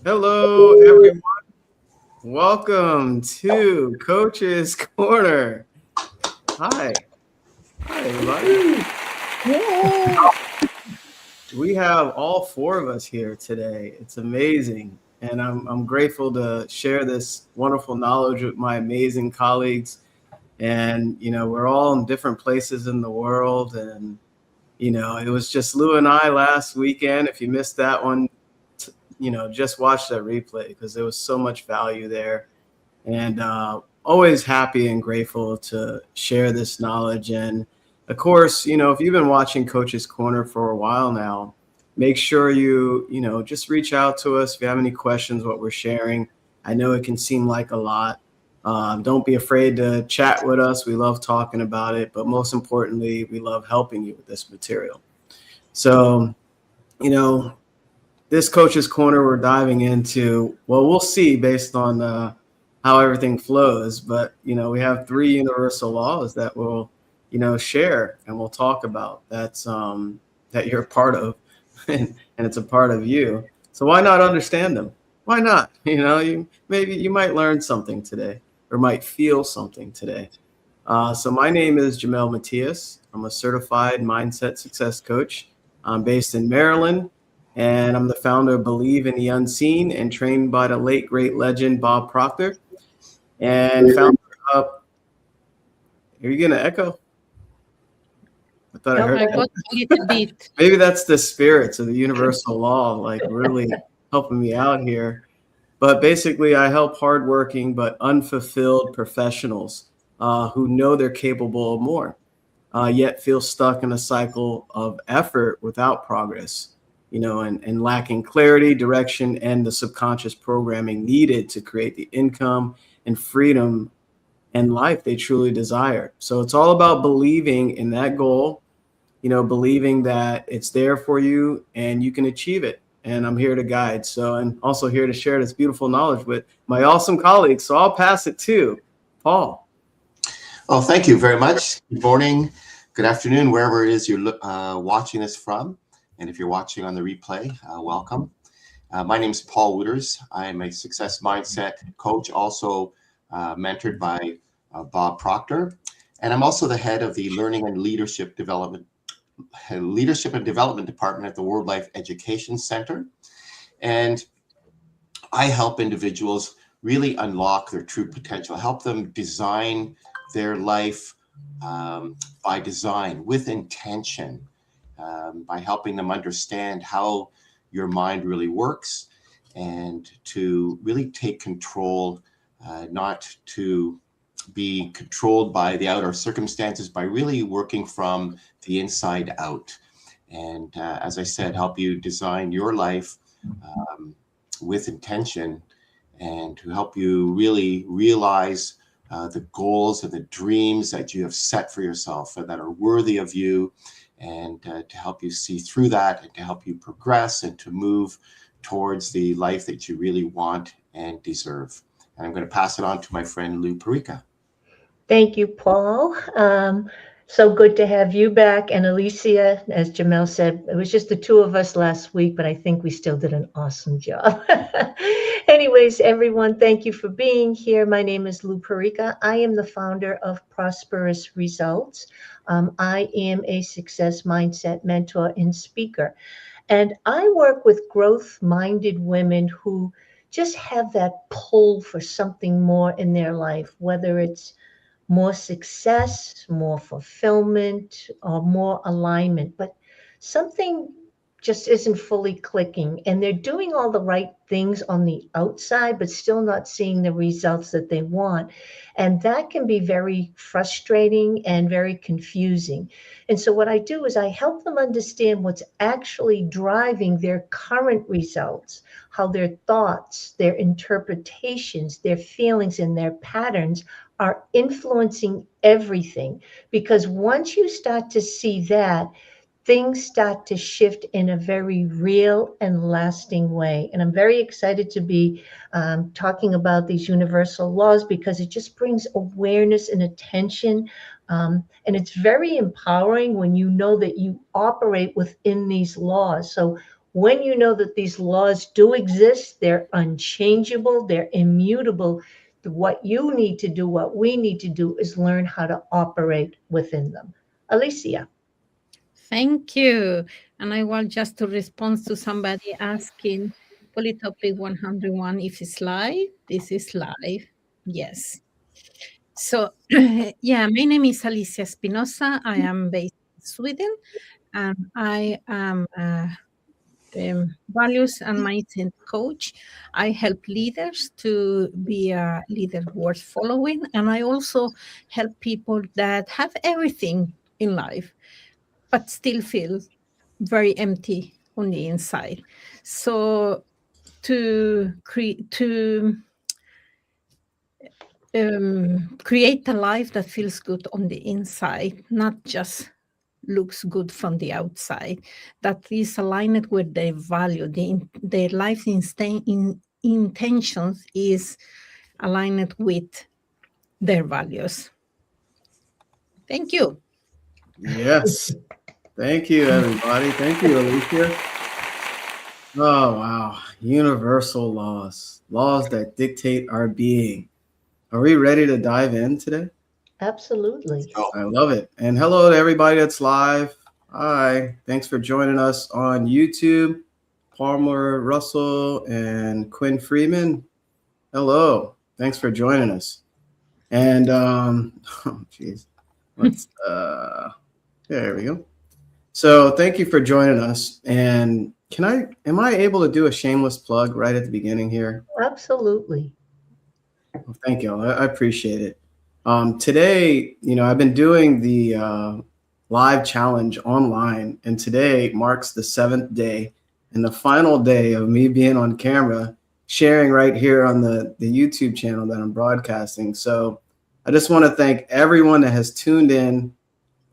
Hello, everyone. Welcome to Coach's Corner. Hi. Hi, everybody. Yay! We have all four of us here today. It's amazing. And I'm grateful to share this wonderful knowledge with my amazing colleagues. And, we're all in different places in the world. And, it was just Lou and I last weekend. If you missed that one, just watch that replay because there was so much value there. And always happy and grateful to share this knowledge. And of course, if you've been watching Coach's Corner for a while now, make sure you just reach out to us if you have any questions what we're sharing. I know it can seem like a lot. Don't be afraid to chat with us. We love talking about it, but most importantly, we love helping you with this material. So, you know, this Coach's Corner, we're diving into, well, we'll see based on how everything flows. But, we have three universal laws that we'll, share and we'll talk about that you're a part of and it's a part of you. So why not understand them? Why not? Maybe you might learn something today or might feel something today. So my name is Jamel Matias. I'm a certified mindset success coach. I'm based in Maryland, and I'm the founder of Believe in the Unseen and trained by the late great legend Bob Proctor. And founder of, are you gonna echo? I thought I Nope, heard I that. was a little bit. Maybe that's the spirits of the universal law, like really helping me out here. But basically, I help hardworking but unfulfilled professionals who know they're capable of more, yet feel stuck in a cycle of effort without progress, and lacking clarity, direction, and the subconscious programming needed to create the income and freedom and life they truly desire. So it's all about believing in that goal, believing that it's there for you and you can achieve it. And I'm here to guide. So, and also here to share this beautiful knowledge with my awesome colleagues. So I'll pass it to Paul. Oh, thank you very much. Good morning, good afternoon, wherever it is you're watching us from. And if you're watching on the replay, welcome. My name is Paul Wooters. I am a success mindset coach, also mentored by Bob Proctor. And I'm also the head of the Learning and Leadership Development Department at the World Life Education Center. And I help individuals really unlock their true potential, help them design their life by design, with intention, by helping them understand how your mind really works and to really take control, not to be controlled by the outer circumstances, by really working from the inside out. And as I said, help you design your life with intention and to help you really realize the goals and the dreams that you have set for yourself that are worthy of you, and to help you see through that and to help you progress and to move towards the life that you really want and deserve. And I'm going to pass it on to my friend Lou Perica. Thank you, Paul. So good to have you back. And Alicia, as Jamel said, it was just the two of us last week, but I think we still did an awesome job. Anyways, everyone, thank you for being here. My name is Lou Perica. I am the founder of Prosperous Results. I am a success mindset mentor and speaker. And I work with growth-minded women who just have that pull for something more in their life, whether it's more success, more fulfillment, or more alignment. But something just isn't fully clicking. And they're doing all the right things on the outside, but still not seeing the results that they want. And that can be very frustrating and very confusing. And so, what I do is I help them understand what's actually driving their current results, how their thoughts, their interpretations, their feelings, and their patterns are influencing everything. Because once you start to see that, things start to shift in a very real and lasting way. And I'm very excited to be talking about these universal laws because it just brings awareness and attention. And it's very empowering when you know that you operate within these laws. So when you know that these laws do exist, they're unchangeable, they're immutable. What you need to do, what we need to do, is learn how to operate within them. Alicia. Thank you. And I want just to respond to somebody asking Polytopic 101 if it's live. This is live. Yes. So, yeah, my name is Alicia Espinosa. I am based in Sweden, and I am a values and mindset coach. I help leaders to be a leader worth following, and I also help people that have everything in life but still feel very empty on the inside. So to create a life that feels good on the inside, not just looks good from the outside, that is aligned with their value, their life intentions is aligned with their values. Thank you. Yes. Thank you, everybody. Thank you, Alicia. Oh, wow. Universal laws, laws that dictate our being. Are we ready to dive in today? Absolutely. I love it. And hello to everybody that's live. Hi. Thanks for joining us on YouTube. Palmer Russell and Quinn Freeman. Hello. Thanks for joining us. And oh geez. Let's there we go. So thank you for joining us. And am I able to do a shameless plug right at the beginning here? Absolutely. Well, thank you. I appreciate it. Today, I've been doing the live challenge online, and today marks the 7th day and the final day of me being on camera, sharing right here on the YouTube channel that I'm broadcasting. So I just want to thank everyone that has tuned in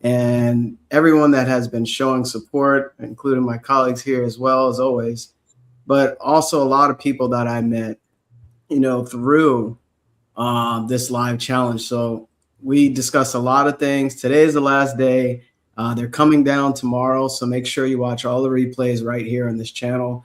and everyone that has been showing support, including my colleagues here as well as always, but also a lot of people that I met, through this live challenge. So we discussed a lot of things. Today is the last day. They're coming down tomorrow, so make sure you watch all the replays right here on this channel.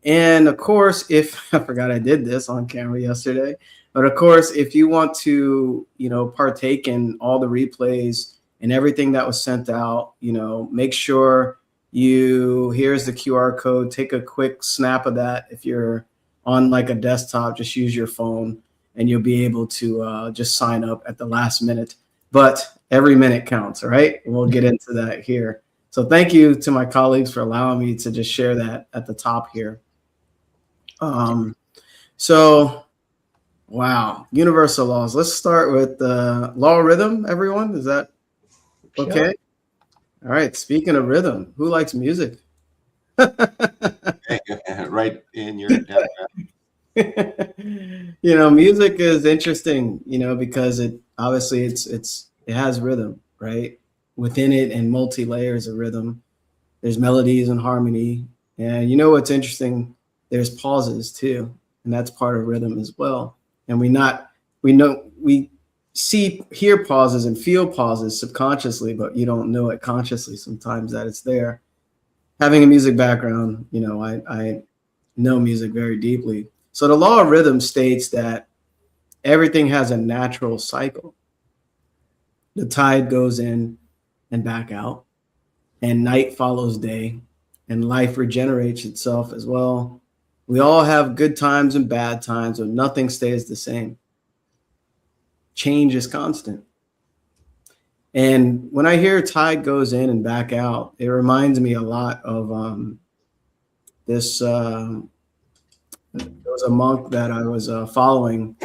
And of course, if I forgot I did this on camera yesterday, but of course, if you want to, partake in all the replays and everything that was sent out, make sure here's the QR code. Take a quick snap of that. If you're on like a desktop, just use your phone and you'll be able to just sign up at the last minute. But every minute counts, all right? We'll get into that here. So thank you to my colleagues for allowing me to just share that at the top here. So, wow, universal laws. Let's start with the law of rhythm, everyone. Is that okay? Sure. All right, speaking of rhythm, who likes music? Right in your music is interesting, because it obviously it has rhythm, right? Within it, and multi layers of rhythm. There's melodies and harmony. And what's interesting? There's pauses too, and that's part of rhythm as well. And we hear pauses and feel pauses subconsciously, but you don't know it consciously sometimes that it's there. Having a music background, I know music very deeply. So the law of rhythm states that everything has a natural cycle. The tide goes in and back out, and night follows day, and life regenerates itself as well. We all have good times and bad times, but nothing stays the same. Change is constant. And when I hear tide goes in and back out, it reminds me a lot of this. There was a monk that I was following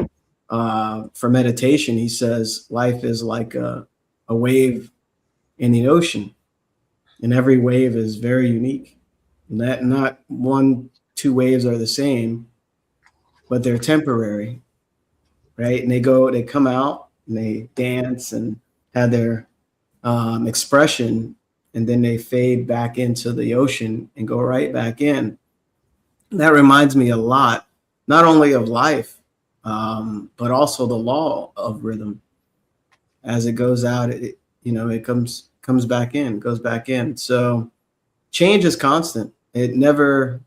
for meditation. He says life is like a wave in the ocean, and every wave is very unique. And that not 1-2 waves are the same, but they're temporary, right? And they come out and they dance and have their expression, and then they fade back into the ocean and go right back in. And that reminds me a lot, not only of life, but also the law of rhythm. As it goes out, it comes back in, goes back in. So change is constant. It never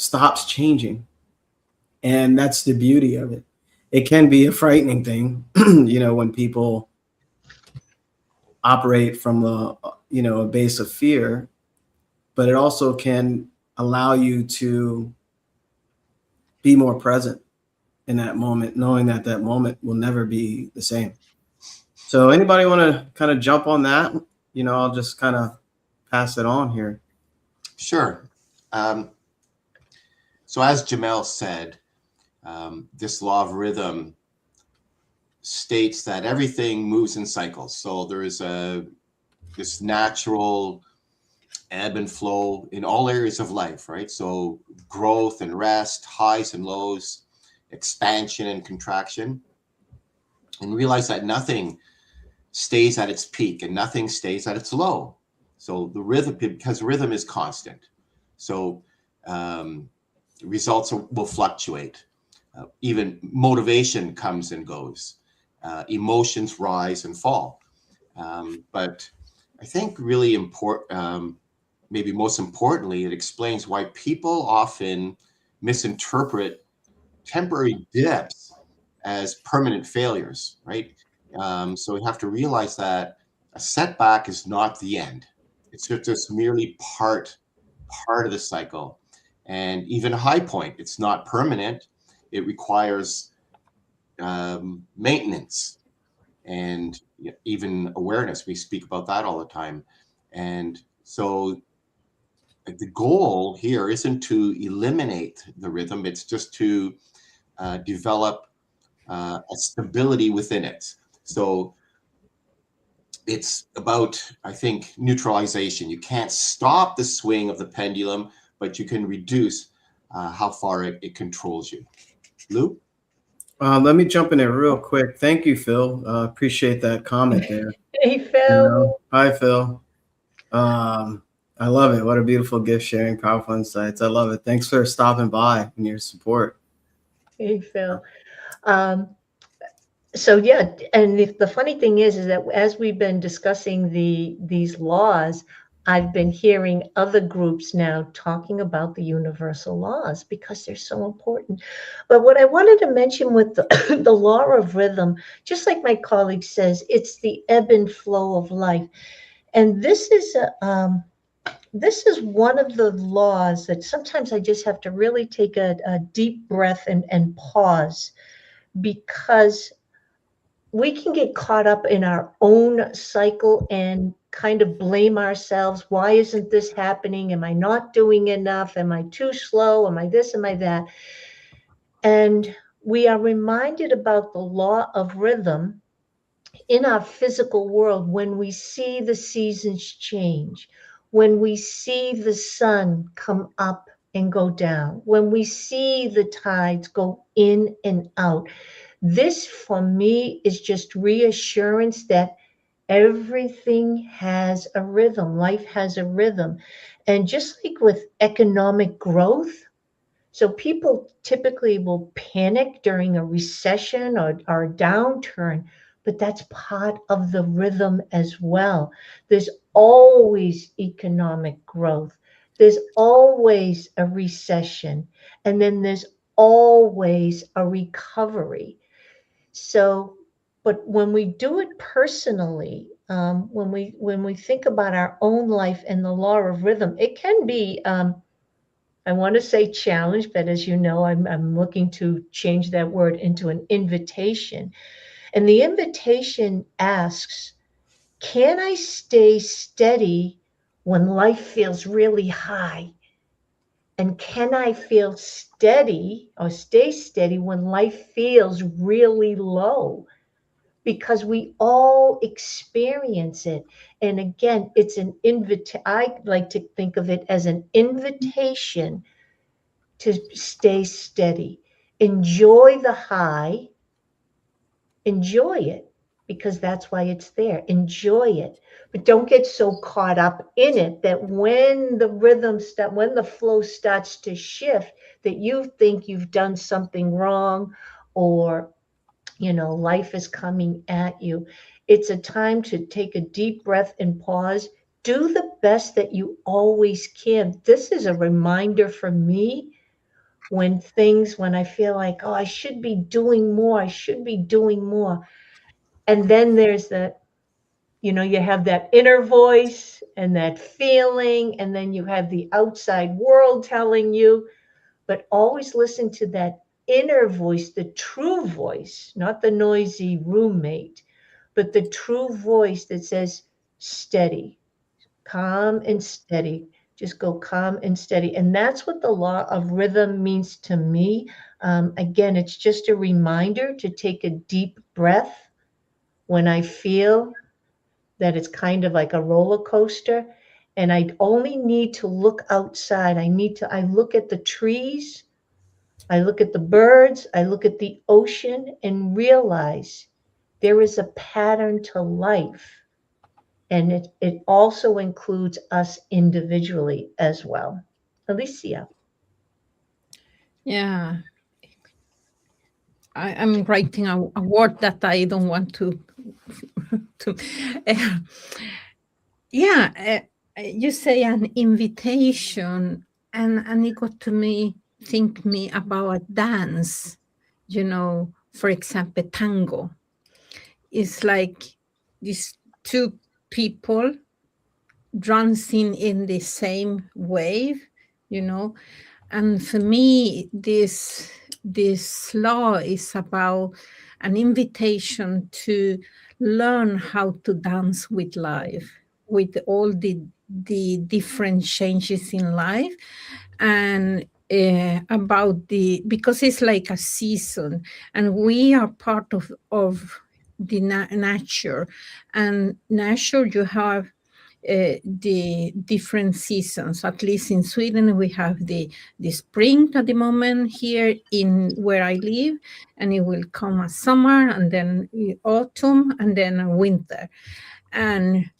stops changing. And that's the beauty of it. It can be a frightening thing, when people operate from a base of fear, but it also can allow you to be more present in that moment, knowing that that moment will never be the same. So anybody want to kind of jump on that? I'll just kind of pass it on here. Sure. So as Jamel said, this law of rhythm states that everything moves in cycles. So there is this natural ebb and flow in all areas of life, right? So growth and rest, highs and lows, expansion and contraction, and realize that nothing stays at its peak and nothing stays at its low. So the rhythm, because rhythm is constant. So results will fluctuate. Even motivation comes and goes. Emotions rise and fall. But I think really important, maybe most importantly, it explains why people often misinterpret temporary dips as permanent failures, right? So we have to realize that a setback is not the end. It's just merely part of the cycle. And even a high point, it's not permanent. It requires maintenance and even awareness. We speak about that all the time. And so the goal here isn't to eliminate the rhythm, it's just to develop a stability within it. So it's about, I think, neutralization. You can't stop the swing of the pendulum, but you can reduce how far it controls you. Lou? Let me jump in there real quick. Thank you, Phil. Appreciate that comment there. Hey, Phil. Hi, Phil. I love it. What a beautiful gift sharing, powerful insights. I love it. Thanks for stopping by and your support. Hey, Phil. So yeah, and the funny thing is that as we've been discussing these laws, I've been hearing other groups now talking about the universal laws because they're so important. But what I wanted to mention with the, the law of rhythm, just like my colleague says, it's the ebb and flow of life. And this is one of the laws that sometimes I just have to really take a deep breath and pause, because we can get caught up in our own cycle and kind of blame ourselves. Why isn't this happening? Am I not doing enough? Am I too slow? Am I this? Am I that? And we are reminded about the law of rhythm in our physical world when we see the seasons change, when we see the sun come up and go down, when we see the tides go in and out. This, for me, is just reassurance that everything has a rhythm. Life has a rhythm. And just like with economic growth, so people typically will panic during a recession or a downturn, but that's part of the rhythm as well. There's always economic growth. There's always a recession. And then there's always a recovery. So, but when we do it personally, when we think about our own life and the law of rhythm, it can be, I want to say challenge, but as you know, I'm looking to change that word into an invitation. And the invitation asks, can I stay steady when life feels really high? And can I feel steady or stay steady when life feels really low? Because we all experience it. And again, it's an invitation. I like to think of it as an invitation to stay steady. Enjoy the high, enjoy it, because that's why it's there. Enjoy it. But don't get so caught up in it that when the when the flow starts to shift, that you think you've done something wrong, or life is coming at you. It's a time to take a deep breath and pause. Do the best that you always can. This is a reminder for me when I feel like, oh, I should be doing more. And then there's that, you have that inner voice and that feeling, and then you have the outside world telling you, but always listen to that inner voice, the true voice, not the noisy roommate, but the true voice that says, steady, calm and steady. Just go calm and steady. And that's what the law of rhythm means to me. Again, it's just a reminder to take a deep breath when I feel that it's kind of like a roller coaster. And I only need to look outside. I look at the trees, I look at the birds, I look at the ocean and realize there is a pattern to life. And it also includes us individually as well. Alicia. Yeah, I'm writing a word that I don't want to. You say an invitation, and it got to me think me about dance. For example, tango. It's like these two people dancing in the same wave, and for me, this law is about an invitation to learn how to dance with life, with all the different changes in life, and because it's like a season, and we are part of the nature, and nature, you have the different seasons. At least in Sweden, we have the spring at the moment here in where I live, and it will come a summer, and then autumn, and then a winter. And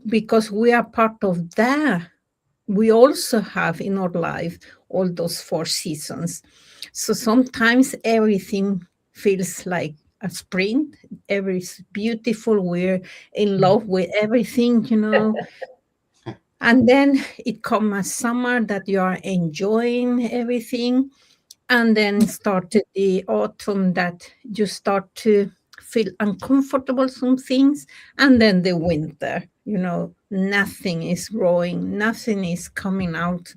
because we are part of that, we also have in our life all those 4 seasons. So sometimes everything feels like a spring. Everything's beautiful. We're in love with everything, And then it comes a summer that you are enjoying everything. And then started the autumn that you start to feel uncomfortable, some things. And then the winter, nothing is growing, nothing is coming out.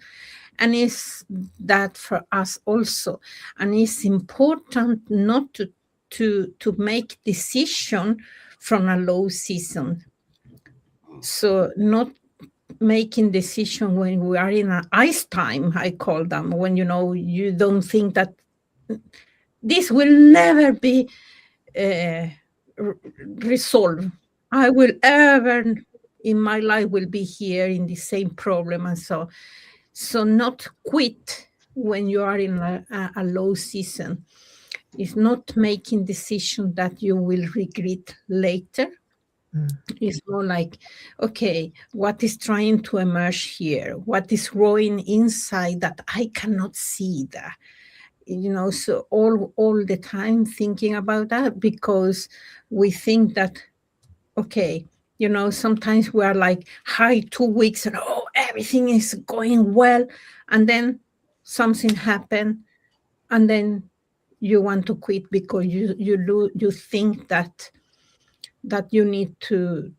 And it's that for us also. And it's important not to make decision from a low season. So not making decision when we are in an ice time, I call them, when you don't think that this will never be resolved. I will ever in my life will be here in the same problem, and so not quit when you are in a low season. It's not making decision that you will regret later. It's more like, okay, what is trying to emerge here? What is growing inside that I cannot see that? So all the time thinking about that, because we think that, okay, sometimes we are like high 2 weeks and everything is going well, and then something happened, and then you want to quit because you think that you need to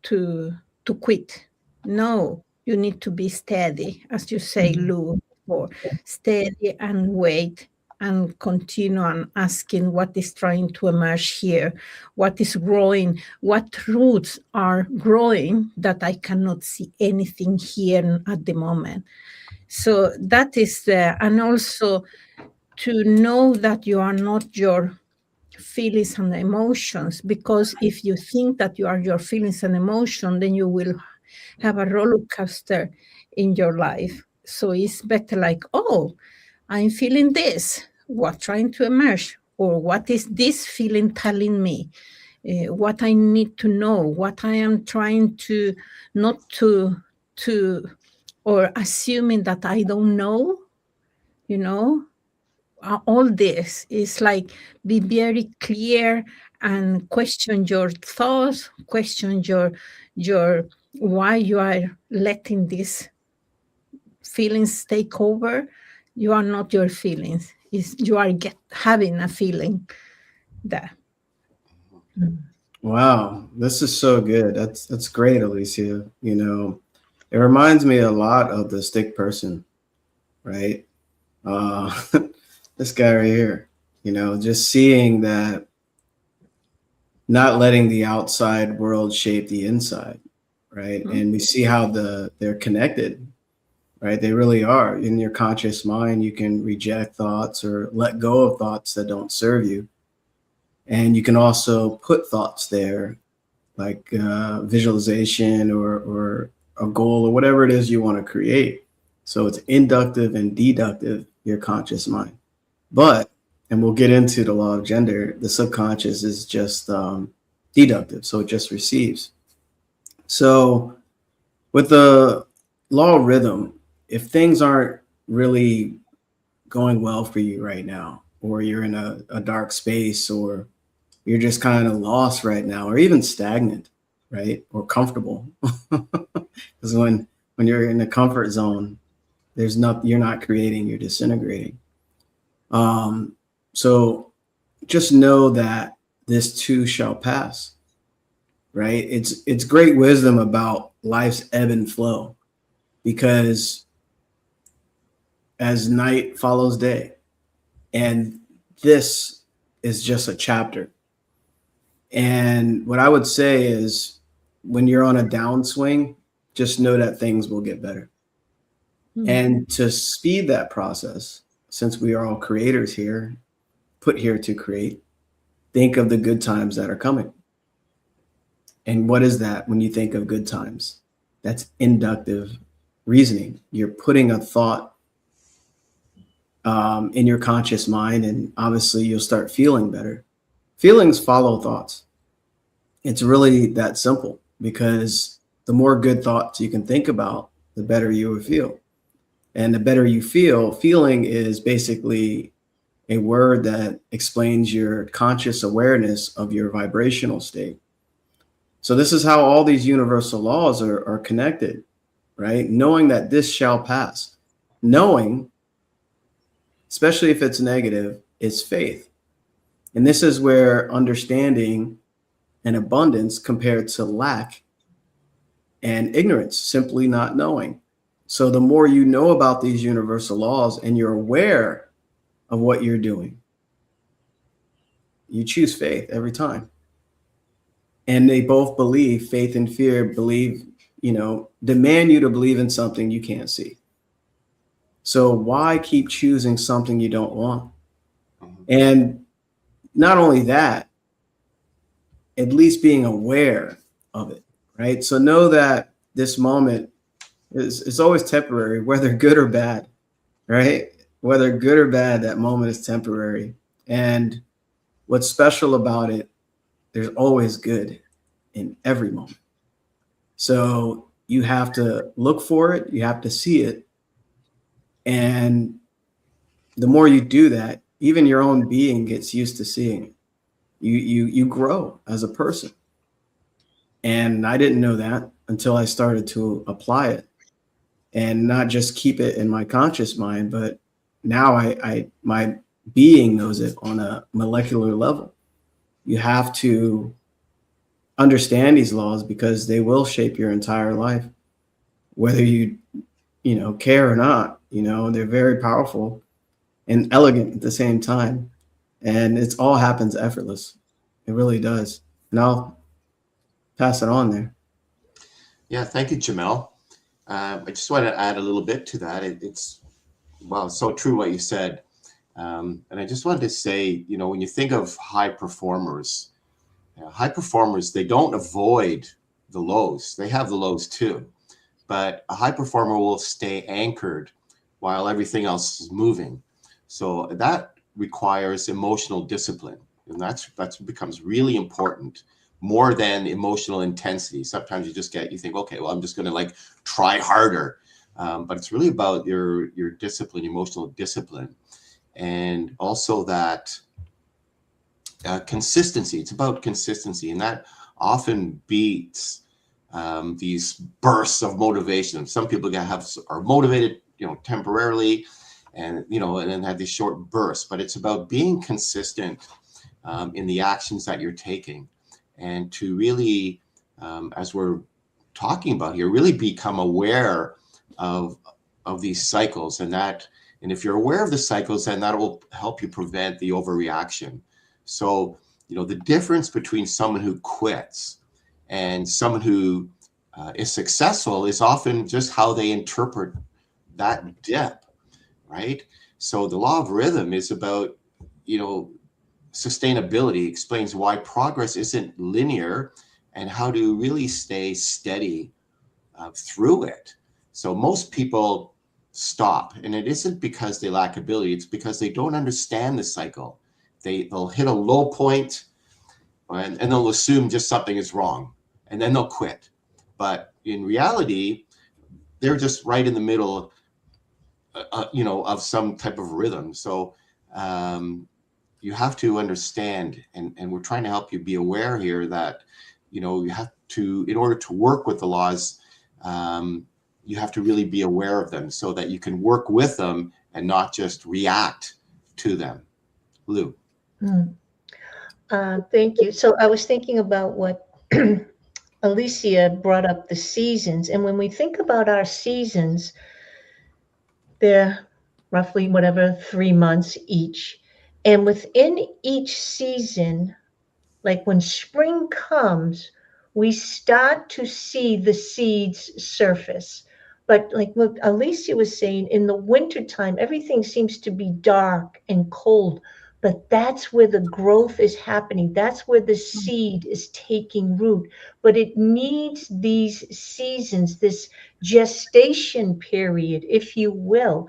quit. No, you need to be steady, as you say, Lou, or steady and wait and continue on asking what is trying to emerge here, what is growing, what roots are growing that I cannot see anything here at the moment. So that is and also to know that you are not your feelings and emotions, because if you think that you are your feelings and emotion, then you will have a roller coaster in your life. So it's better like, I'm feeling this, what trying to emerge, or what is this feeling telling me, what I need to know, what I am trying to not to or assuming that I don't know, all this is like be very clear and question your thoughts, question your why you are letting these feelings take over. You are not your feelings. You are having a feeling there. Wow, this is so good. That's great, Alicia. You know, it reminds me a lot of the stick person, right? Uh, this guy right here. You know, just seeing that, not letting the outside world shape the inside, right? Mhm. And we see how they're connected, right? They really are. In your conscious mind, you can reject thoughts or let go of thoughts that don't serve you. And you can also put thoughts there, like visualization or a goal or whatever it is you want to create. So it's inductive and deductive, your conscious mind. But, and we'll get into the law of gender, the subconscious is just deductive. So it just receives. So with the law of rhythm, if things aren't really going well for you right now, or you're in a dark space, or you're just kind of lost right now, or even stagnant, right? Or comfortable. Because when you're in the comfort zone, you're not creating, you're disintegrating. So just know that this too shall pass, right? It's great wisdom about life's ebb and flow, because as night follows day, and this is just a chapter. And what I would say is, when you're on a downswing, just know that things will get better. Mhm. And to speed that process, since we are all creators here, put here to create, think of the good times that are coming. And what is that when you think of good times? That's inductive reasoning. You're putting a thought in your conscious mind, and obviously you'll start feeling better. Feelings follow thoughts. It's really that simple, because the more good thoughts you can think about, the better you will feel. And the better you feel, feeling is basically a word that explains your conscious awareness of your vibrational state. So this is how all these universal laws are connected, right? Knowing that this shall pass. Knowing, especially if it's negative, is faith. And this is where understanding and abundance compared to lack and ignorance, simply not knowing. So the more you know about these universal laws and you're aware of what you're doing, you choose faith every time. And they both believe, faith and fear believe, demand you to believe in something you can't see. So why keep choosing something you don't want? And not only that, at least being aware of it, right? So know that this moment is always temporary, whether good or bad, right? Whether good or bad, that moment is temporary. And what's special about it, there's always good in every moment. So you have to look for it, you have to see it. And the more you do that, even your own being gets used to seeing it. You grow as a person. And I didn't know that until I started to apply it, and not just keep it in my conscious mind, but now my being knows it on a molecular level. You have to understand these laws, because they will shape your entire life, whether you care or not. They're very powerful and elegant at the same time, and it's all happens effortless. It really does. And I'll pass it on there. Yeah, thank you, Jamel. I just want to add a little bit to that. It's so true what you said. And I just wanted to say, when you think of high performers, they don't avoid the lows. They have the lows too. But a high performer will stay anchored while everything else is moving. So that requires emotional discipline. And that's becomes really important, more than emotional intensity. Sometimes you think, okay, well, I'm just going to try harder. But it's really about your discipline, emotional discipline. And also that consistency. It's about consistency. And that often beats these bursts of motivation. Some people are motivated, temporarily, and and then have these short bursts. But it's about being consistent in the actions that you're taking, and to really, as we're talking about here, really become aware of these cycles, and if you're aware of the cycles, then that will help you prevent the overreaction. So the difference between someone who quits and someone who is successful is often just how they interpret that dip, right? So the law of rhythm is about sustainability, explains why progress isn't linear and how to really stay steady through it. So most people stop, and it isn't because they lack ability, it's because they don't understand the cycle. They'll hit a low point and they'll assume just something is wrong, and then they'll quit. But in reality, they're just right in the middle of some type of rhythm. So you have to understand, and we're trying to help you be aware here that you have to, in order to work with the laws, you have to really be aware of them so that you can work with them and not just react to them. Lou. Thank you. So I was thinking about what Alicia brought up, the seasons. And when we think about our seasons, they're roughly 3 months each. And within each season, like when spring comes, we start to see the seeds surface. But like what Alicia was saying, in the wintertime, everything seems to be dark and cold, but that's where the growth is happening. That's where the seed is taking root. But it needs these seasons, this gestation period, if you will,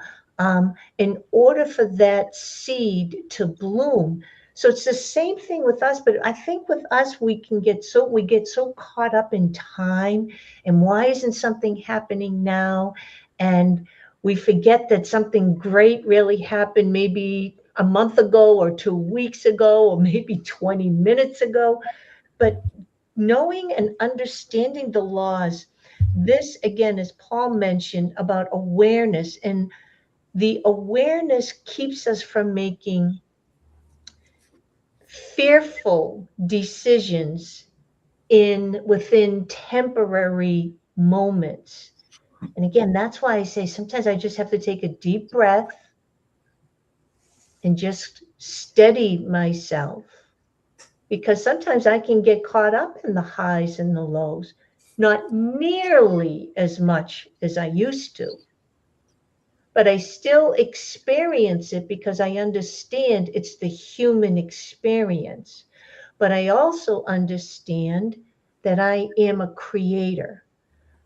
in order for that seed to bloom. So it's the same thing with us, but I think with us, we get so caught up in time and why isn't something happening now? And we forget that something great really happened maybe a month ago or 2 weeks ago, or maybe 20 minutes ago. But knowing and understanding the laws, this again, as Paul mentioned about awareness, and the awareness keeps us from making fearful decisions within temporary moments. And again, that's why I say sometimes I just have to take a deep breath and just steady myself, because sometimes I can get caught up in the highs and the lows, not nearly as much as I used to. But I still experience it because I understand it's the human experience. But I also understand that I am a creator.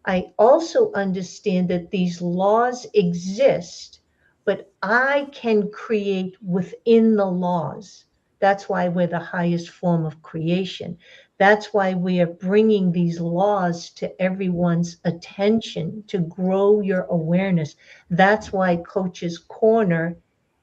I also understand that these laws exist, but I can create within the laws. That's why we're the highest form of creation. That's why we are bringing these laws to everyone's attention to grow your awareness. That's why Coach's Corner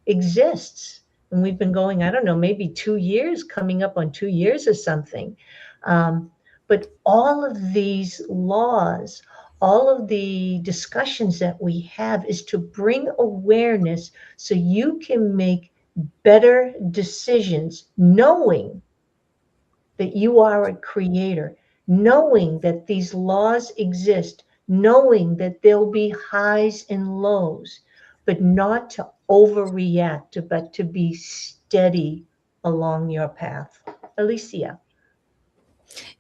exists. And we've been going, I don't know, maybe 2 years, coming up on 2 years or something. But all of these laws, all of the discussions that we have is to bring awareness so you can make better decisions, knowing that you are a creator, knowing that these laws exist, knowing that there'll be highs and lows, but not to overreact, but to be steady along your path. Alicia.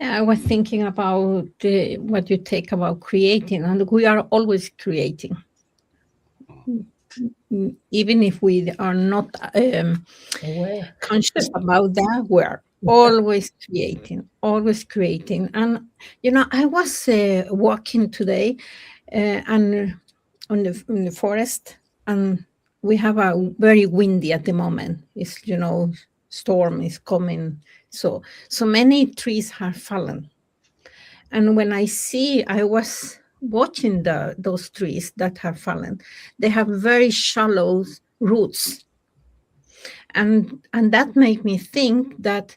I was thinking about what you take about creating, and we are always creating. Even if we are not conscious about that, we're always creating. And, I was walking today and in the forest, and we have a very windy at the moment. It's, storm is coming. So many trees have fallen. And when I was watching those trees that have fallen, they have very shallow roots. And that made me think that,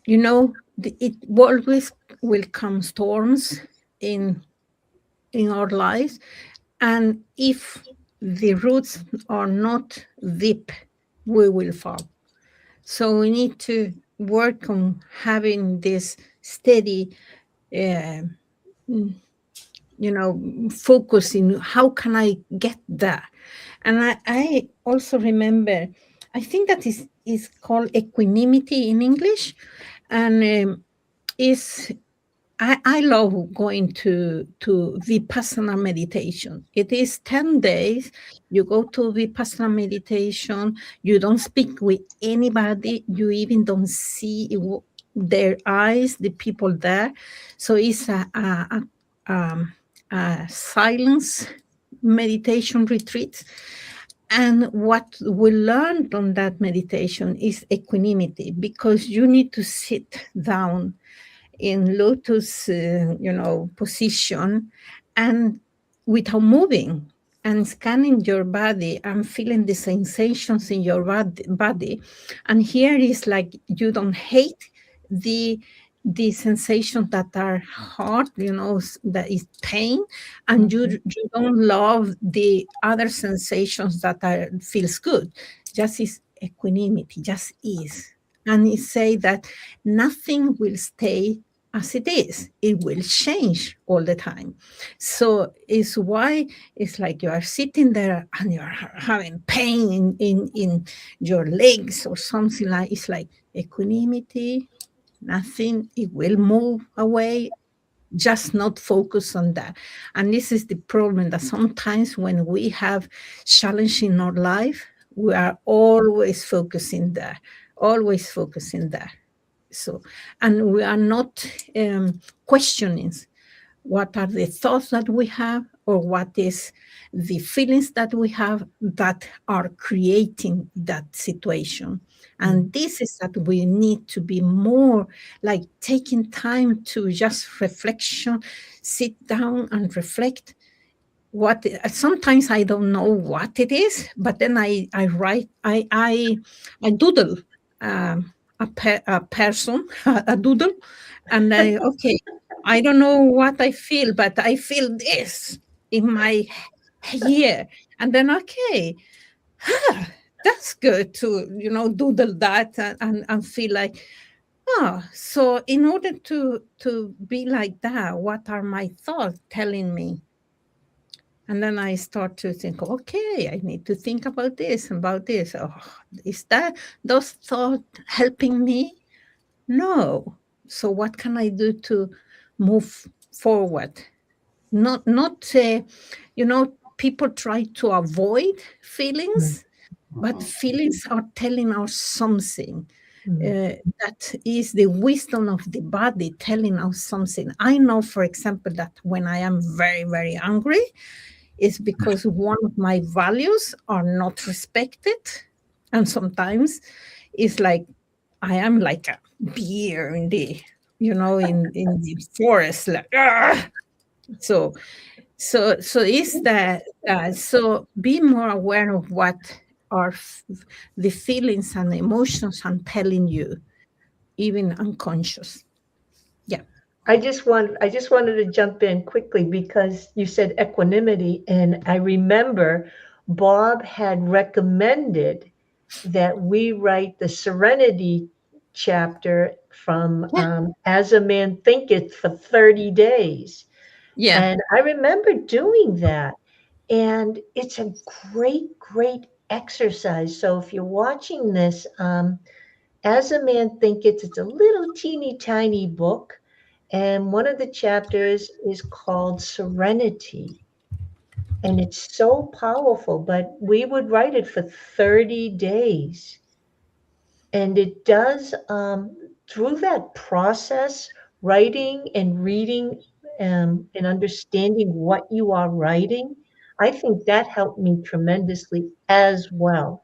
it always will come storms in our lives. And if the roots are not deep, we will fall. So we need to work on having this steady, uh, focus in how can I get there. And I also remember, I think that is called equanimity in English, and is I love going to Vipassana meditation. It is 10 days. You go to Vipassana meditation. You don't speak with anybody. You even don't see their eyes, the people there. So it's a silence meditation retreat. And what we learned on that meditation is equanimity, because you need to sit down in lotus, position, and without moving, and scanning your body and feeling the sensations in your body. And here is like you don't hate the sensations that are hard, that is pain, and you don't love the other sensations that feels good. Just is equanimity, just is. And it say that nothing will stay as it is. It will change all the time. So it's why it's like you are sitting there and you're having pain in your legs or something like, it's like equanimity, nothing, it will move away. Just not focus on that. And this is the problem, that sometimes when we have challenge in our life, we are always focusing there. So, and we are not questioning what are the thoughts that we have, or what is the feelings that we have that are creating that situation. And this is that we need to be more like taking time to just reflection, sit down and reflect. What sometimes I don't know what it is, but then I write, I doodle. A person, a doodle, and okay, I don't know what I feel, but I feel this in my ear, and then okay, that's good to doodle that and feel like, so in order to be like that, what are my thoughts telling me? And then I start to think, okay, I need to think about this. Oh, is that those thoughts helping me? No. So what can I do to move forward? Not people try to avoid feelings, but feelings are telling us something. That is the wisdom of the body telling us something. I know, for example, that when I am very, very angry, it's because one of my values are not respected. And sometimes it's like I am like a bear in the in the forest, like so is that so be more aware of what are the feelings and emotions I'm telling you, even unconscious. Yeah. I just wanted to jump in quickly because you said equanimity, and I remember Bob had recommended that we write the Serenity chapter from As a Man Thinketh for 30 days. Yeah. And I remember doing that. And it's a great, great exercise. So if you're watching this, As a Man Thinketh, it's a little teeny tiny book. And one of the chapters is called Serenity. And it's so powerful, but we would write it for 30 days. And it does, through that process, writing and reading and understanding what you are writing, I think that helped me tremendously as well.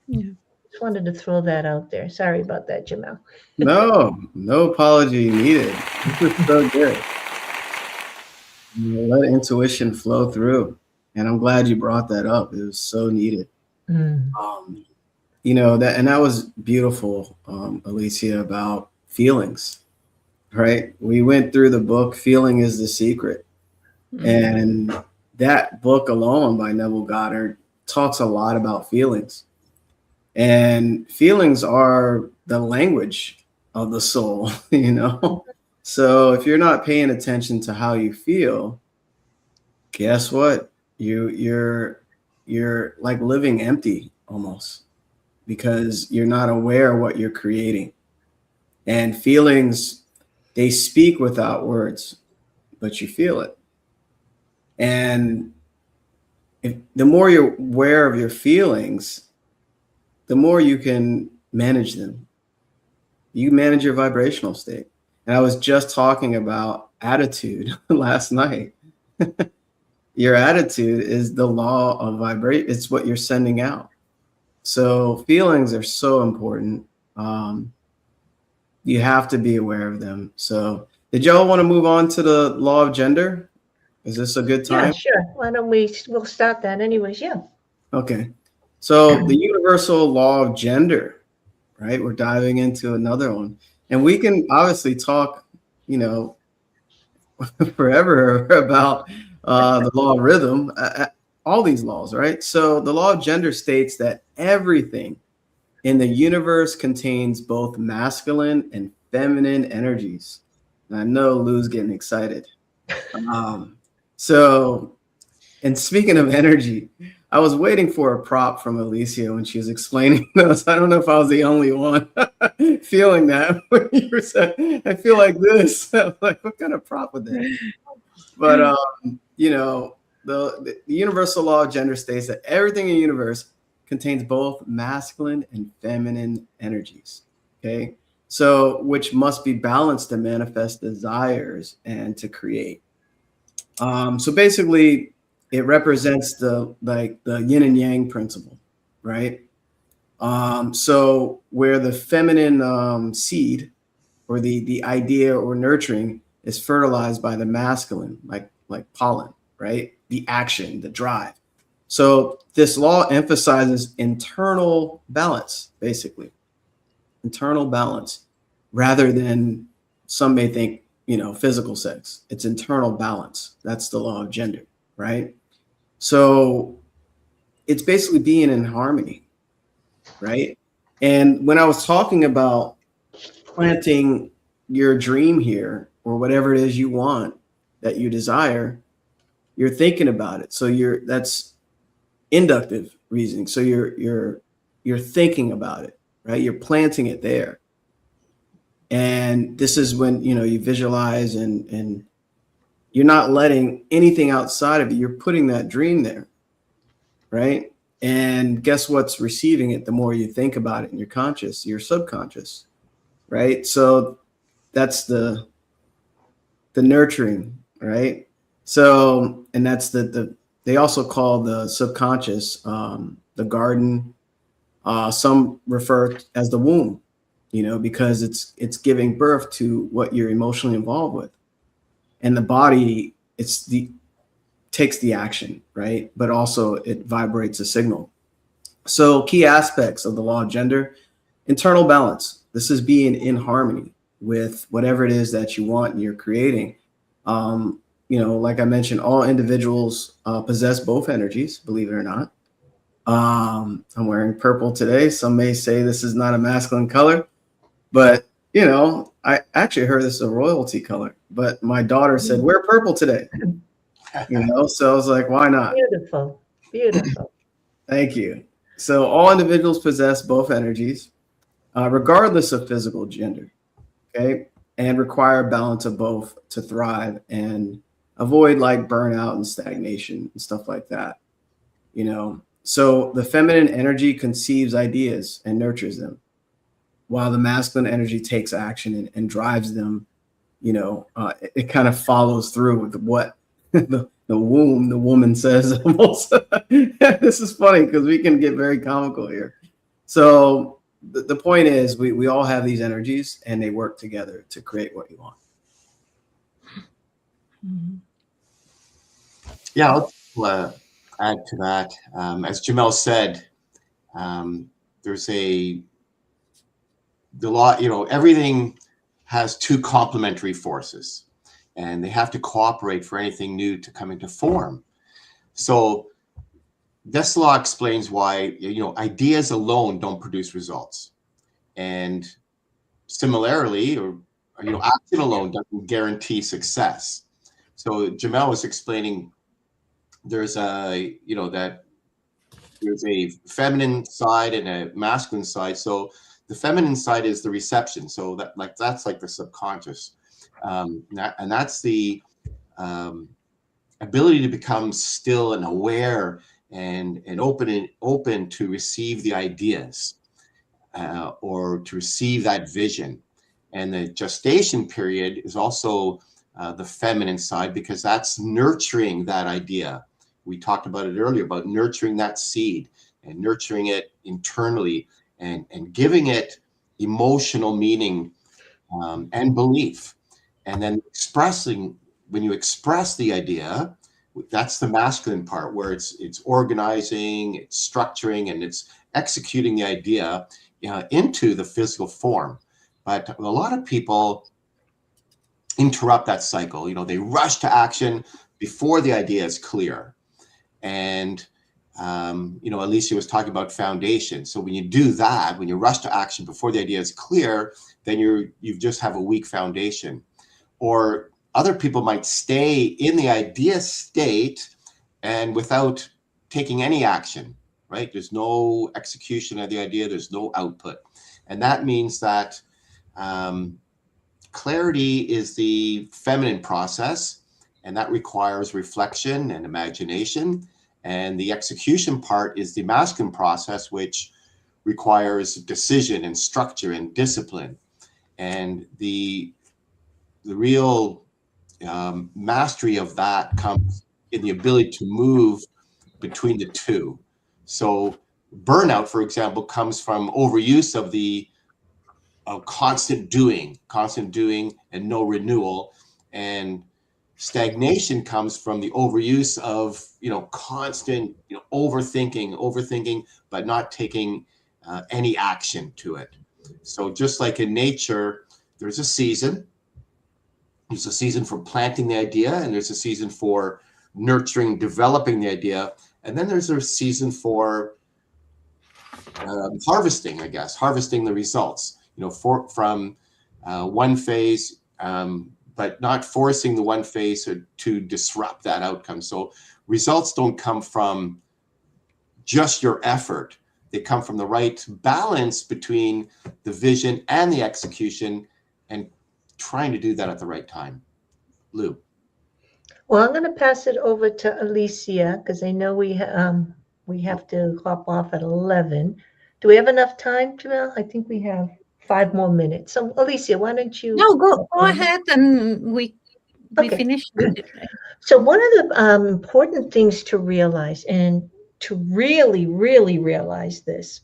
Yeah. Just wanted to throw that out there. Sorry about that, Jamel. No apology needed. This is so good. Let intuition flow through. And I'm glad you brought that up. It was so needed. That was beautiful, Alicia, about feelings, right? We went through the book, Feeling is the Secret. And that book alone by Neville Goddard talks a lot about feelings. And feelings are the language of the soul, you know? So if you're not paying attention to how you feel, guess what? You're like living empty almost, because you're not aware of what you're creating. And feelings, they speak without words, but you feel it. And the more you're aware of your feelings, the more you can manage them. You manage your vibrational state. And I was just talking about attitude last night. Your attitude is the law of vibration. It's what you're sending out. So feelings are so important. You have to be aware of them. So did y'all want to move on to the law of gender? Is this a good time? Yeah, sure. Why don't we'll start that anyways, yeah. Okay. So the universal law of gender, right? We're diving into another one. And we can obviously talk, you know, forever about the law of rhythm, all these laws, right? So the law of gender states that everything in the universe contains both masculine and feminine energies. And I know Lou's getting excited. And speaking of energy, I was waiting for a prop from Alicia when she was explaining those. I don't know if I was the only one feeling that when you were saying, I feel like this. I was like, what kind of prop would that be? But, you know, the universal law of gender states that everything in the universe contains both masculine and feminine energies. Okay. So, which must be balanced to manifest desires and to create. So basically, it represents the yin and yang principle, right? So where the feminine seed or the idea or nurturing is fertilized by the masculine, like pollen, right? The action, the drive. So this law emphasizes internal balance, basically. Internal balance, rather than some may think, you know, physical sex. It's internal balance. That's the law of gender, right? So it's basically being in harmony, right? And when I was talking about planting your dream here, or whatever it is you want that you desire, you're thinking about it. So that's inductive reasoning. So you're thinking about it, right? You're planting it there. And this is when, you know, you visualize and you're not letting anything outside of you. You're putting that dream there, right? And guess what's receiving it the more you think about it in your conscious, your subconscious, right? So that's the nurturing, right? So, and that's they also call the subconscious the garden. Some refer as the womb, you know, because it's giving birth to what you're emotionally involved with. And the body, takes the action, right? But also it vibrates a signal. So key aspects of the law of gender: internal balance. This is being in harmony with whatever it is that you want and you're creating. You know, like I mentioned, all individuals possess both energies, believe it or not. I'm wearing purple today. Some may say this is not a masculine color, but you know, I actually heard this is a royalty color, but my daughter said, wear purple today. You know, so I was like, why not? Beautiful, beautiful. Thank you. So all individuals possess both energies, regardless of physical gender, okay, and require balance of both to thrive and avoid like burnout and stagnation and stuff like that, you know. So the feminine energy conceives ideas and nurtures them, while the masculine energy takes action and drives them. You know, it kind of follows through with what the woman says almost. This is funny because we can get very comical here. So the point is we all have these energies and they work together to create what you want. Yeah, I'll add to that. As Jamel said, there's the law, you know, everything has two complementary forces and they have to cooperate for anything new to come into form. So this law explains why, ideas alone don't produce results. And similarly, or action alone doesn't guarantee success. So Jamel was explaining there's that there's a feminine side and a masculine side. So the feminine side is the reception. So that's like the subconscious, and that's the ability to become still and aware and open to receive the ideas, or to receive that vision. And the gestation period is also the feminine side, because that's nurturing that idea. We talked about it earlier, about nurturing that seed and nurturing it internally, and giving it emotional meaning and belief. And then when you express the idea, that's the masculine part, where it's organizing, it's structuring, and it's executing the idea into the physical form. But a lot of people interrupt that cycle. They rush to action before the idea is clear. And Alicia was talking about foundation. So when you do that, when you rush to action before the idea is clear, then you just have a weak foundation. Or other people might stay in the idea state and without taking any action, right? There's no execution of the idea. There's no output. And that means that clarity is the feminine process, and that requires reflection and imagination. And the execution part is the masculine process, which requires decision and structure and discipline. And the real mastery of that comes in the ability to move between the two. So burnout, for example, comes from overuse of constant doing and no renewal. And stagnation comes from the overuse of constant overthinking, but not taking any action to it. So just like in nature, there's a season. There's a season for planting the idea, and there's a season for nurturing, developing the idea, and then there's a season for harvesting the results. From one phase, but not forcing the one phase to disrupt that outcome. So results don't come from just your effort. They come from the right balance between the vision and the execution, and trying to do that at the right time. Lou. Well, I'm going to pass it over to Alicia, because I know we have to hop off at 11. Do we have enough time, Jamel? I think we have 5 more minutes. So Alicia, why don't you? No, go ahead, and we Okay. finish. So one of the important things to realize, and to really, really realize this,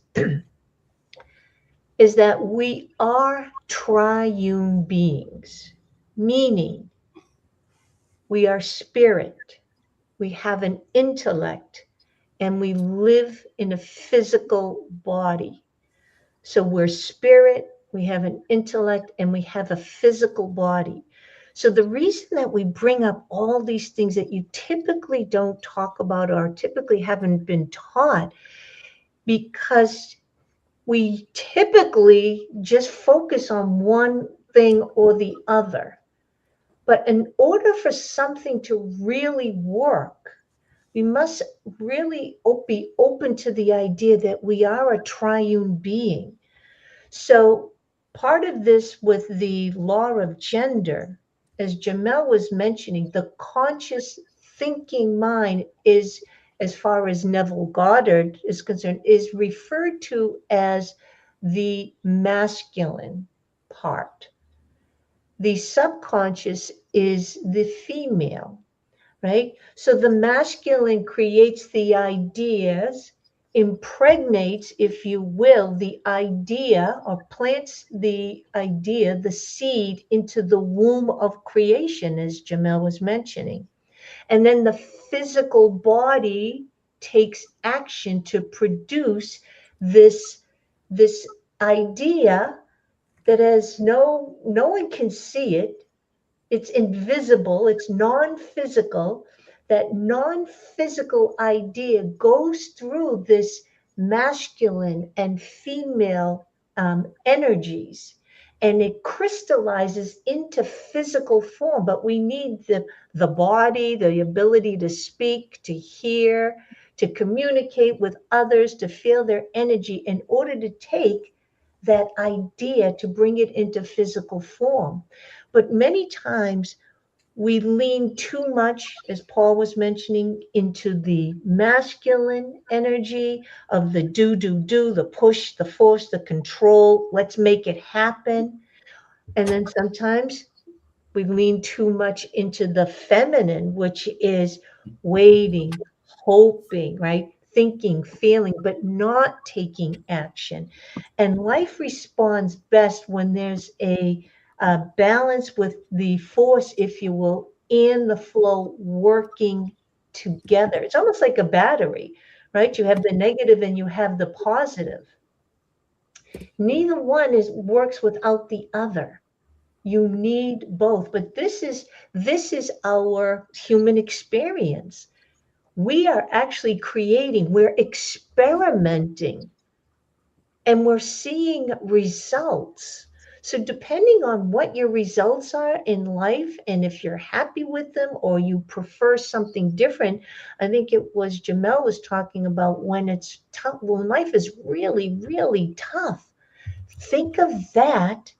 is that we are triune beings, meaning we are spirit, we have an intellect, and we live in a physical body. So we're spirit, we have an intellect, and we have a physical body. So the reason that we bring up all these things that you typically don't talk about or typically haven't been taught, because we typically just focus on one thing or the other. But in order for something to really work, we must really be open to the idea that we are a triune being. So part of this with the law of gender, as Jamel was mentioning, the conscious thinking mind is, as far as Neville Goddard is concerned, is referred to as the masculine part. The subconscious is the female, right? So the masculine creates the ideas, impregnates, if you will, the idea, or plants the idea, the seed, into the womb of creation, as Jamel was mentioning. And then the physical body takes action to produce this idea that has no one can see it. It's invisible, it's non-physical. that non-physical idea goes through this masculine and female energies, and it crystallizes into physical form. But we need the body, the ability to speak, to hear, to communicate with others, to feel their energy in order to take that idea to bring it into physical form. But many times we lean too much, as Paul was mentioning, into the masculine energy of the do, the push, the force, the control. Let's make it happen. And then sometimes we lean too much into the feminine, which is waiting, hoping, right? Thinking, feeling, but not taking action. And life responds best when there's a balance with the force, if you will, and the flow working together. It's almost like a battery, right? You have the negative and you have the positive. Neither one works without the other. You need both. But this is our human experience. We are actually creating, we're experimenting, and we're seeing results. So depending on what your results are in life, and if you're happy with them or you prefer something different, I think it was Jamel was talking about when it's tough, when life is really, really tough. Think of that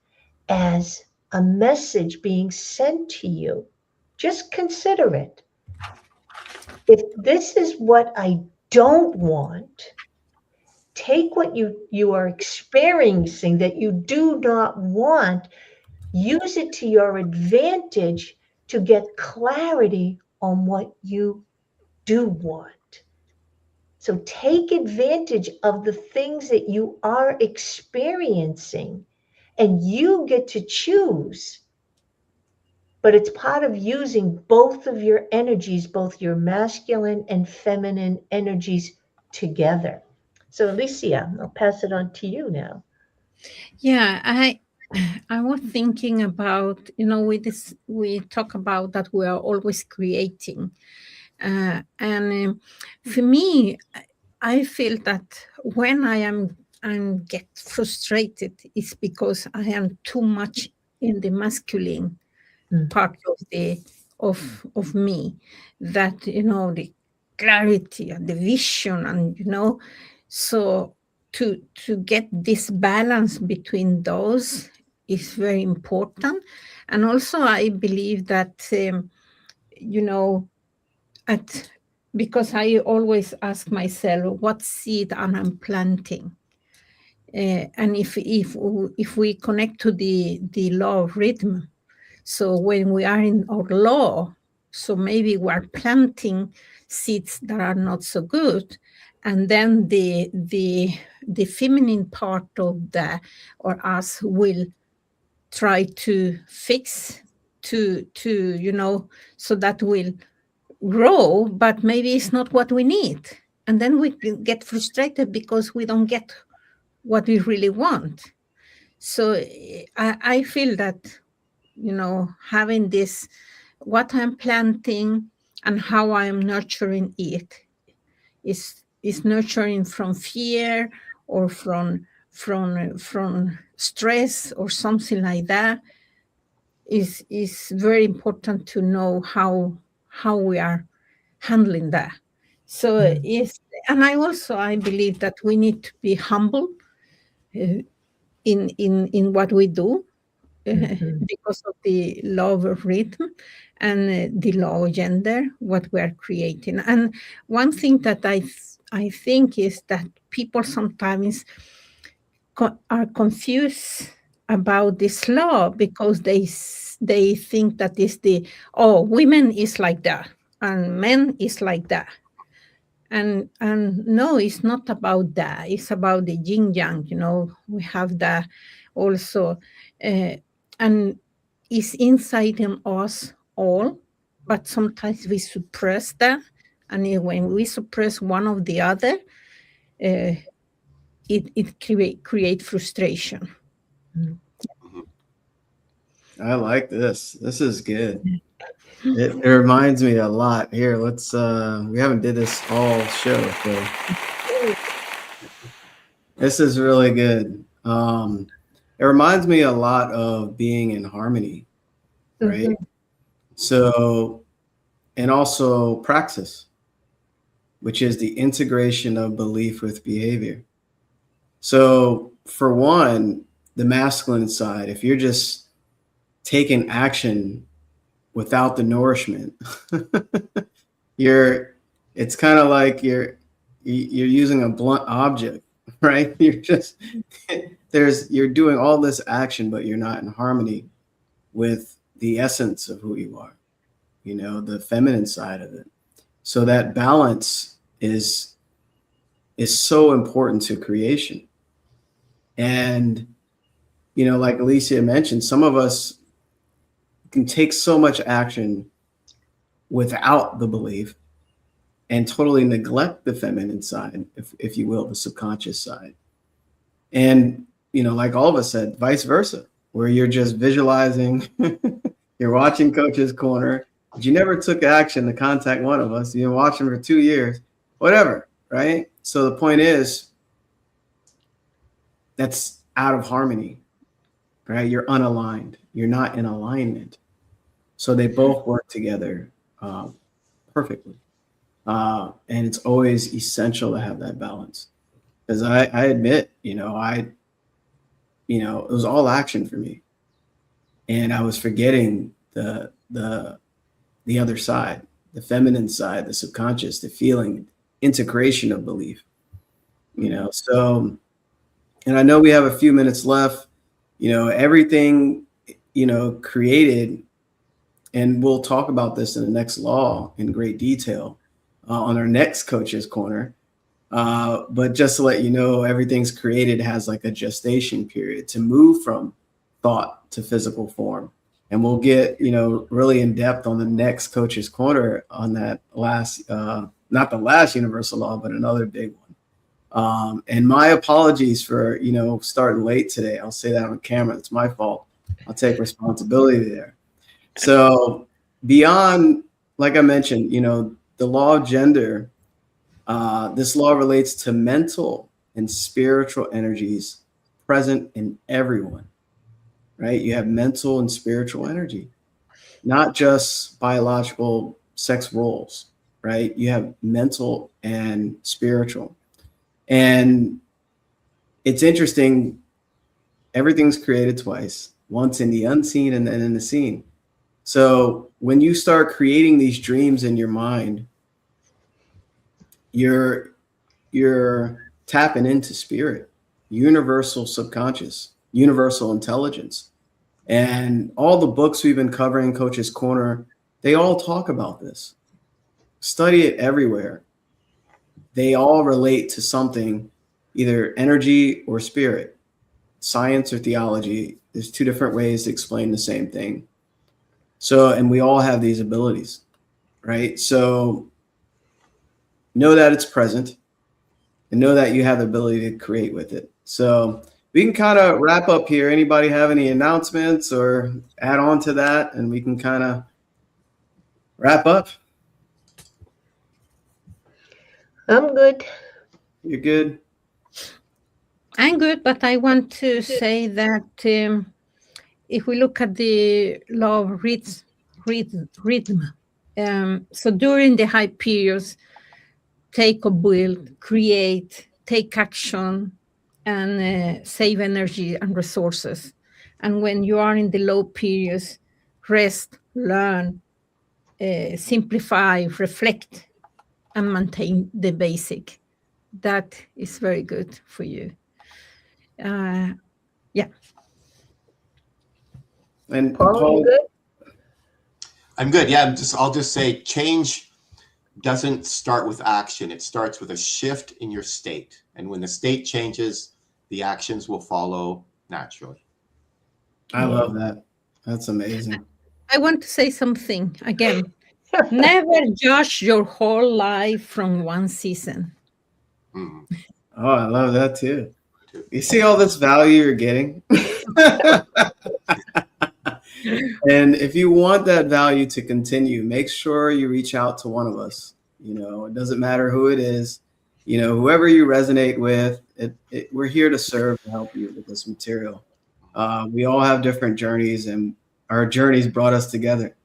as a message being sent to you. Just consider it. If this is what I don't want, take what you are experiencing that you do not want, use it to your advantage to get clarity on what you do want. So take advantage of the things that you are experiencing, and you get to choose. But it's part of using both of your energies, both your masculine and feminine energies together. So Alicia, I'll pass it on to you now. Yeah, I was thinking about, we talk about that we are always creating. And for me, I feel that when I'm get frustrated, it's because I am too much in the masculine part of me, that the clarity and the vision, and so to get this balance between those is very important. And also I believe that because I always ask myself what seed I'm planting. And if we connect to the law of rhythm, so when we are in our law, so maybe we're planting seeds that are not so good, and then the feminine part of the or us will try to fix to so that will grow, but maybe it's not what we need, and then we get frustrated because we don't get what we really want. So I feel that having this, what I'm planting and how I'm nurturing it is nurturing from fear or from stress or something like that, is very important to know how we are handling that. So and I believe that we need to be humble in what we do, because of the law of rhythm and the law of gender, what we are creating. And one thing that I think is that people sometimes are confused about this law, because they think that is women is like that and men is like that. And no, it's not about that. It's about the yin yang. We have that also, and it's inside in us all. But sometimes we suppress that, and when we suppress one of the other, it create frustration. I like this. This is good. It reminds me a lot. Here, let's we haven't did this all show, so this is really good. It reminds me a lot of being in harmony, right? So, and also praxis, which is the integration of belief with behavior. So, for one, the masculine side, if you're just taking action without the nourishment, it's kind of like you're using a blunt object, right? You're doing all this action, but you're not in harmony with the essence of who you are, the feminine side of it. So that balance is so important to creation. And, like Alicia mentioned, some of us can take so much action without the belief and totally neglect the feminine side, if you will, the subconscious side. And, like all of us said, vice versa, where you're just visualizing, you're watching Coach's Corner, but you never took action to contact one of us. You've been watching for 2 years, whatever, right? So the point is, that's out of harmony, right? You're unaligned. You're not in alignment. So they both work together perfectly. And it's always essential to have that balance. Because I admit, it was all action for me. And I was forgetting the other side, the feminine side, the subconscious, the feeling, integration of belief. So, and I know we have a few minutes left, everything, created, and we'll talk about this in the next law in great detail on our next Coach's Corner. But just to let you know, everything's created has like a gestation period to move from thought to physical form. And we'll get, really in depth on the next Coach's Corner on that last, not the last universal law, but another big one. And my apologies for, starting late today. I'll say that on camera. It's my fault. I'll take responsibility there. So beyond, like I mentioned, the law of gender, this law relates to mental and spiritual energies present in everyone, right? You have mental and spiritual energy, not just biological sex roles, right? You have mental and spiritual. And it's interesting, everything's created twice, once in the unseen and then in the seen. So when you start creating these dreams in your mind, you're tapping into spirit, universal subconscious, universal intelligence. And all the books we've been covering, Coach's Corner, they all talk about this. Study it everywhere. They all relate to something, either energy or spirit, science or theology. There's two different ways to explain the same thing. So, and we all have these abilities, right? So know that it's present and know that you have the ability to create with it. So we can kind of wrap up here. Anybody have any announcements or add on to that? And we can kind of wrap up. I'm good. You're good? I'm good, but I want to say that if we look at the law of rhythm, so during the high periods, take a will, create, take action, and save energy and resources. And when you are in the low periods, rest, learn, simplify, reflect, and maintain the basic. That is very good for you. Yeah. And Paul, you good? I'm good. Yeah, I'll just say change doesn't start with action. It starts with a shift in your state. And when the state changes, the actions will follow naturally. I love that. That's amazing. I want to say something again. Never judge your whole life from one season. Mm. Oh, I love that too. You see all this value you're getting? And if you want that value to continue, make sure you reach out to one of us. It doesn't matter who it is. Whoever you resonate with, we're here to serve and help you with this material. We all have different journeys, and our journeys brought us together,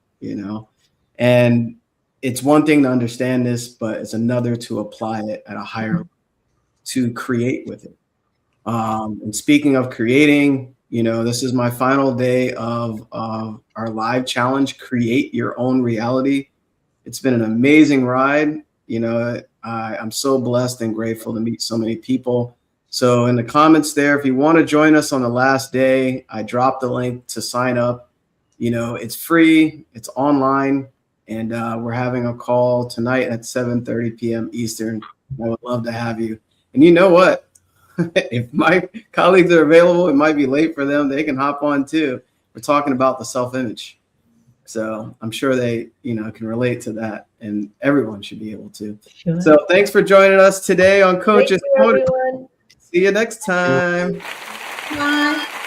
and it's one thing to understand this, but it's another to apply it at a higher level, to create with it. And speaking of creating, this is my final day of our live challenge, Create Your Own Reality. It's been an amazing ride. I'm so blessed and grateful to meet so many people. So in the comments there, if you want to join us on the last day, I dropped the link to sign up. It's free, it's online, and we're having a call tonight at 7:30 p.m. Eastern. I would love to have you. And you know what? If my colleagues are available, it might be late for them. They can hop on too. We're talking about the self-image. So I'm sure they, can relate to that, and everyone should be able to. Sure. So thanks for joining us today on Coach's Thank you, Corner. everyone. See you next time. Bye.